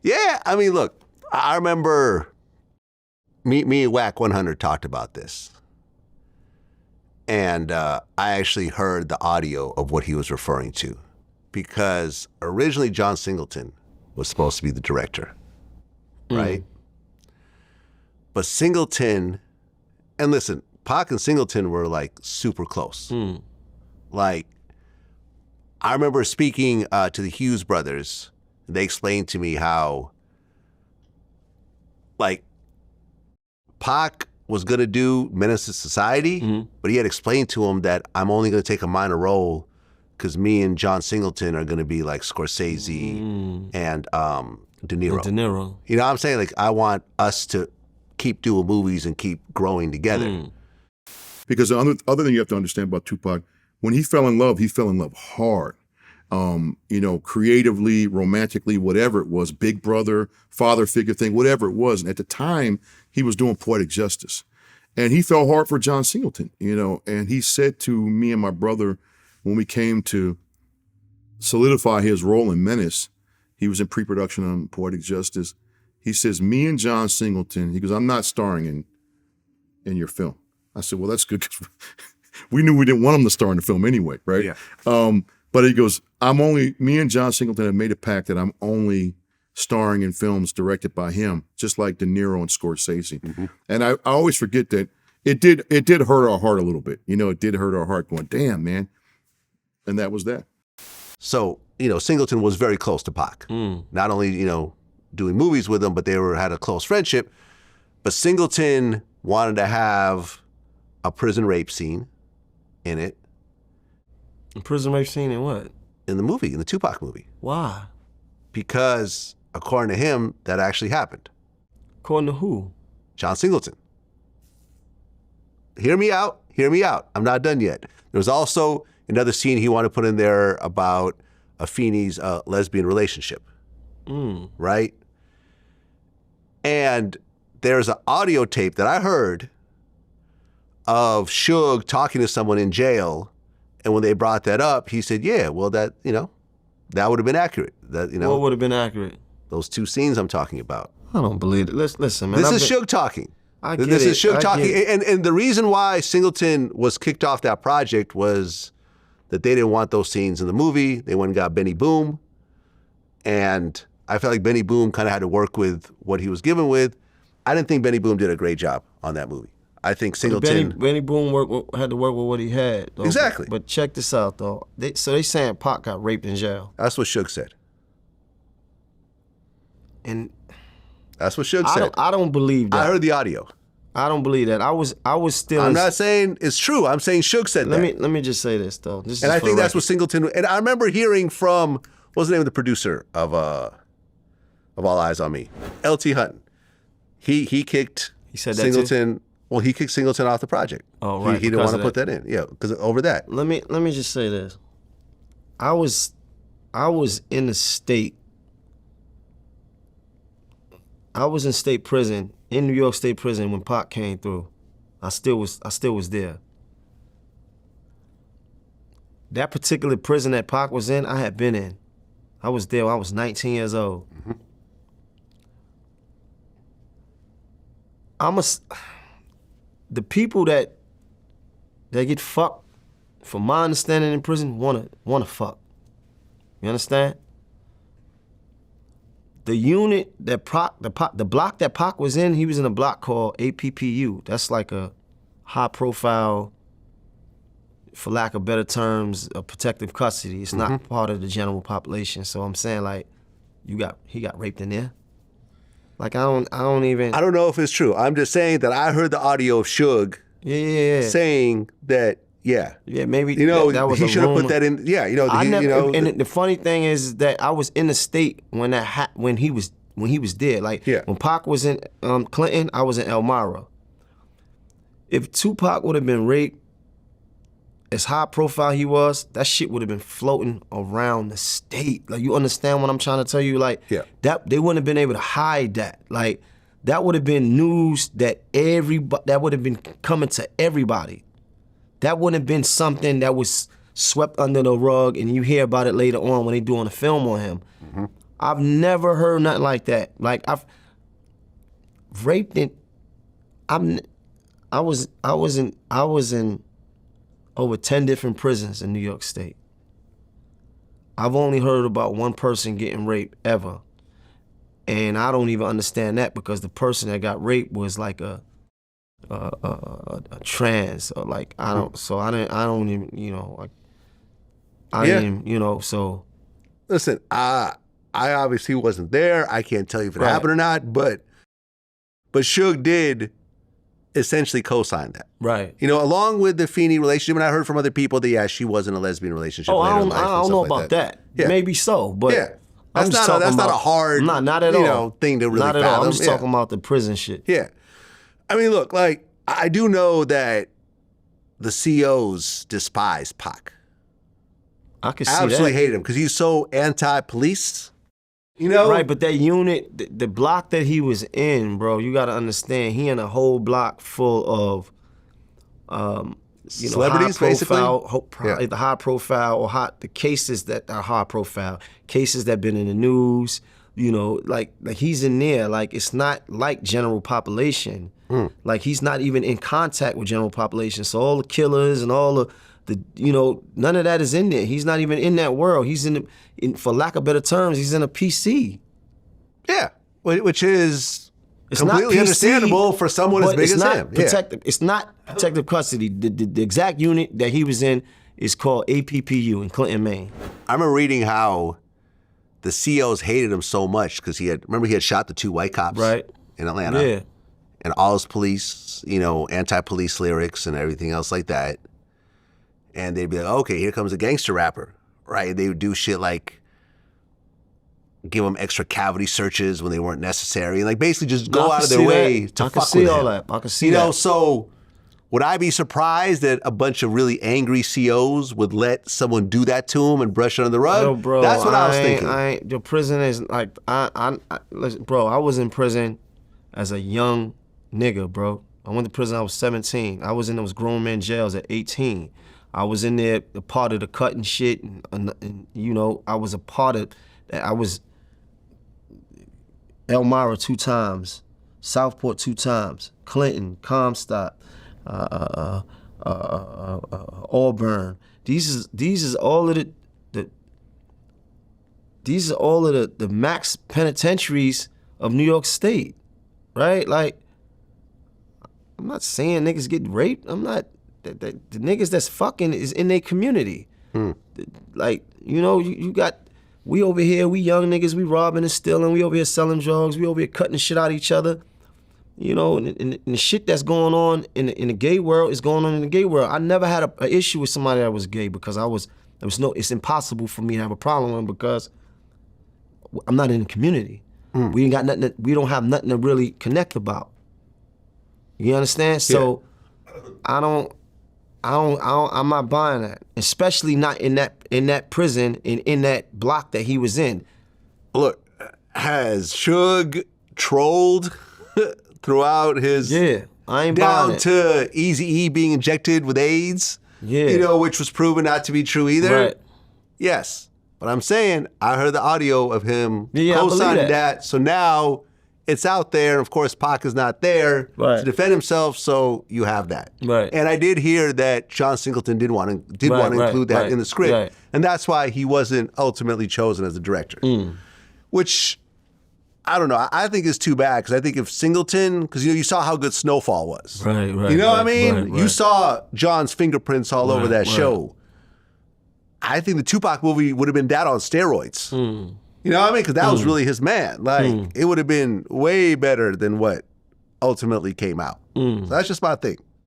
Yeah, I mean, look, I remember me and Whack 100 talked about this. And I actually heard the audio of what he was referring to, because originally John Singleton was supposed to be the director, right? But Singleton, and listen, Pac and Singleton were like super close. Like, I remember speaking to the Hughes brothers. They explained to me how, like, Pac was going to do Menace to Society, but he had explained to him that I'm only going to take a minor role because me and John Singleton are going to be like Scorsese and De Niro. And De Niro. You know what I'm saying? Like, I want us to keep doing movies and keep growing together. Because the other thing you have to understand about Tupac, when he fell in love hard. You know, creatively, romantically, whatever it was, big brother, father figure thing, whatever it was. And at the time, he was doing Poetic Justice. And he fell hard for John Singleton, you know, and he said to me and my brother, when we came to solidify his role in Menace, he was in pre-production on Poetic Justice. He says, me and John Singleton, he goes, I'm not starring in your film. I said, well, that's good, because we knew we didn't want him to star in the film anyway, right? Yeah. But he goes, me and John Singleton have made a pact that I'm only starring in films directed by him, just like De Niro and Scorsese. And I always forget that it did hurt our heart a little bit. You know, it did hurt our heart going, damn, man. And that was that. So, you know, Singleton was very close to Pac. Not only, you know, doing movies with him, but they had a close friendship. But Singleton wanted to have a prison rape scene in it. A prison rape scene in what? In the movie, in the Tupac movie. Why? Because, according to him, that actually happened. According to who? John Singleton. Hear me out. Hear me out. I'm not done yet. There was also another scene he wanted to put in there about Afeni's lesbian relationship. Right? And there's an audio tape that I heard of Suge talking to someone in jail. And when they brought that up, he said, yeah, well, that, you know, that would have been accurate. That, you know, what would have been accurate? Those two scenes I'm talking about. I don't believe it. Listen, man. This is Suge talking. I get this it. is Suge talking. It. And the reason why Singleton was kicked off that project was that they didn't want those scenes in the movie. They went and got Benny Boom. And I felt like Benny Boom kind of had to work with what he was given with. I didn't think Benny Boom did a great job on that movie. I think Singleton... Benny Boom had to work with what he had, though. Exactly. But check this out, though. So they saying Pac got raped in jail. That's what Suge said. And that's what Suge said. I don't believe that. I heard the audio. I don't believe that. I was still... I'm not saying it's true. I'm saying Suge said that. Let me just say this, though. And I think that's what Singleton... And I remember hearing from... What was the name of the producer of All Eyes on Me? L.T. Hutton. He kicked Singleton... Well, he kicked Singleton off the project. Oh, right. He didn't want to put that in. Yeah, because over that. Let me just say this. I was in the state. I was in state prison, in New York State Prison when Pac came through. I still was there. That particular prison that Pac was in, I had been in. I was there when I was 19 years old. The people that get fucked, from my understanding in prison, wanna fuck. You understand? The unit that the block that Pac was in, he was in a block called APPU. That's like a high profile, for lack of better terms, a protective custody. It's not part of the general population. So I'm saying, like, he got raped in there. Like, I don't know if it's true. I'm just saying that I heard the audio of Suge saying that, maybe that was he should have put that in. Yeah, and the funny thing is that I was in the state when when he was there. Like, when Pac was in Clinton, I was in Elmira. If Tupac would have been raped, as high profile he was, that shit would have been floating around the state. Like, you understand what I'm trying to tell you? Like, that they wouldn't have been able to hide that. Like, that would have been news that would have been coming to everybody. That wouldn't have been something that was swept under the rug and you hear about it later on when they doing a film on him. I've never heard nothing like that. Like I've raped it. I was in over 10 different prisons in New York State. I've only heard about one person getting raped ever. And I don't even understand that because the person that got raped was like a trans, or like I don't even, you know, like I didn't even, you know, so. Listen, I obviously wasn't there. I can't tell you if it happened or not, but Suge did essentially co-sign that. Right. You know, along with the Feeney relationship, and I heard from other people that, yeah, she was in a lesbian relationship. Oh, later in I life don't know like about that. Yeah. Maybe so, but yeah. That's not a hard, not at all. Thing to really not at fathom. all. I'm just talking about the prison shit. Yeah. I mean, look, like, I do know that the COs despise Pac. I can see absolutely that. hated him because he's so anti-police. You know? Right, but that unit, the block that he was in, bro, you got to understand, he in a whole block full of, celebrities, basically? The high profile or the cases that are high profile, cases that been in the news, you know, like he's in there. Like, it's not like general population. Like, he's not even in contact with general population. So all the killers and all the you know, none of that is in there. He's not even in that world. He's for lack of better terms, he's in a PC. Yeah, which is it's completely not PC, understandable for someone as big as him. It's not protective custody. The exact unit that he was in is called APPU in Clinton, Maine. I remember reading how the COs hated him so much because he had shot the 2 white cops in Atlanta. Yeah. And all his police, you know, anti-police lyrics and everything else like that. And they'd be like, okay, here comes a gangster rapper, right? They would do shit like give them extra cavity searches when they weren't necessary, and like basically just go out of their way to fuck with him. I can see all that. I can see that. You know, so would I be surprised that a bunch of really angry COs would let someone do that to them and brush it under the rug? Yo, bro, that's what I was thinking. Your prison is like, listen, bro, I was in prison as a young nigga, bro. I went to prison, I was 17. I was in those grown men jails at 18. I was in there, a part of the cutting shit, and you know, I was a part of that. I was Elmira 2 times, Southport 2 times, Clinton, Comstock, Auburn. These is all of the max penitentiaries of New York State, right? Like, I'm not saying niggas get raped. I'm not. The niggas that's fucking is in their community. Like, you know, you got, we over here, we young niggas, we robbing and stealing, we over here selling drugs, we over here cutting the shit out of each other. You know, and the shit that's going on in the gay world is going on in the gay world. I never had an issue with somebody that was gay because it's impossible for me to have a problem with them because I'm not in the community. We ain't got nothing, we don't have nothing to really connect about. You understand? So I'm not buying that, especially not in that prison and in that block that he was in. Look, has Suge trolled throughout his I ain't down buying it. to Eazy-E being injected with AIDS? You know, which was proven not to be true either. Right. Yes, but I'm saying I heard the audio of him I co-signing believe that. So now it's out there, and of course Pac is not there to defend himself, so you have that. Right. And I did hear that John Singleton did want to include that in the script, and that's why he wasn't ultimately chosen as the director. Which, I don't know, I think is too bad, because I think if Singleton, because you saw how good Snowfall was. Right. You know what I mean? You saw John's fingerprints all over that show. I think the Tupac movie would have been that on steroids. You know what I mean? Because that was really his man. Like, it would have been way better than what ultimately came out. So that's just my thing.